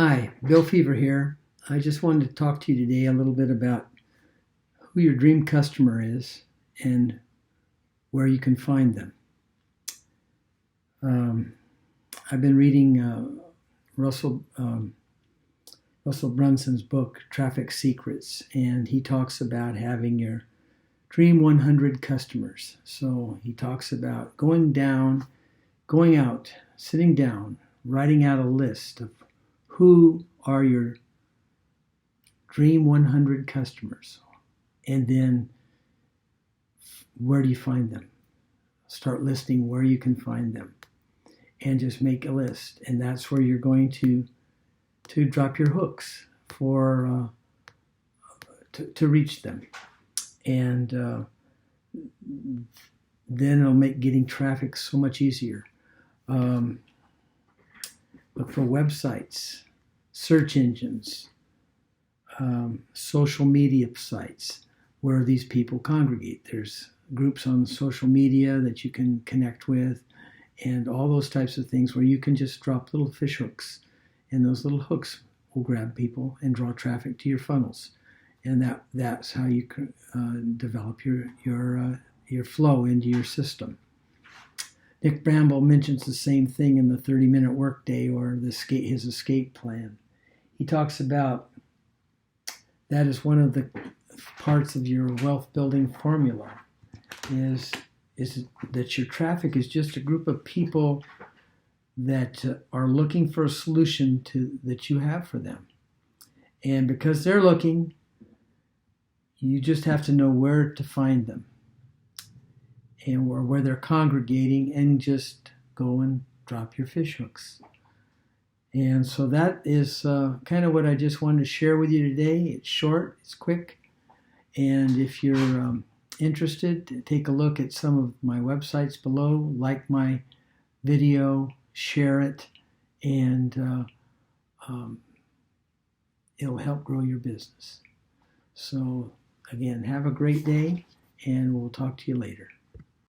Hi, Bill Feaver here. I just wanted to talk to you today a little bit about who your dream customer is and where you can find them. Um, I've been reading Russell Brunson's book, Traffic Secrets, and he talks about having your dream 100 customers. So he talks about going out, sitting down, writing out a list of who are your dream 100 customers, and then where do you find them? Start listing where you can find them and just make a list, and that's where you're going to drop your hooks for to reach them, and then it'll make getting traffic so much easier. Look for websites, search engines, social media sites where these people congregate. There's groups on social media that you can connect with, and all those types of things where you can just drop little fish hooks, and those little hooks will grab people and draw traffic to your funnels, and that's how you can develop your flow into your system. Nick Bramble mentions the same thing in the 30-minute workday or his escape plan. He talks about that is one of the parts of your wealth building formula is that your traffic is just a group of people that are looking for a solution that you have for them. And because they're looking, you just have to know where to find them and where they're congregating, and just go and drop your fish hooks. And so that is kind of what I just wanted to share with you today. It's short, it's quick, and if you're interested, take a look at some of my websites below, like my video, share it, and it'll help grow your business. So again, have a great day, and we'll talk to you later.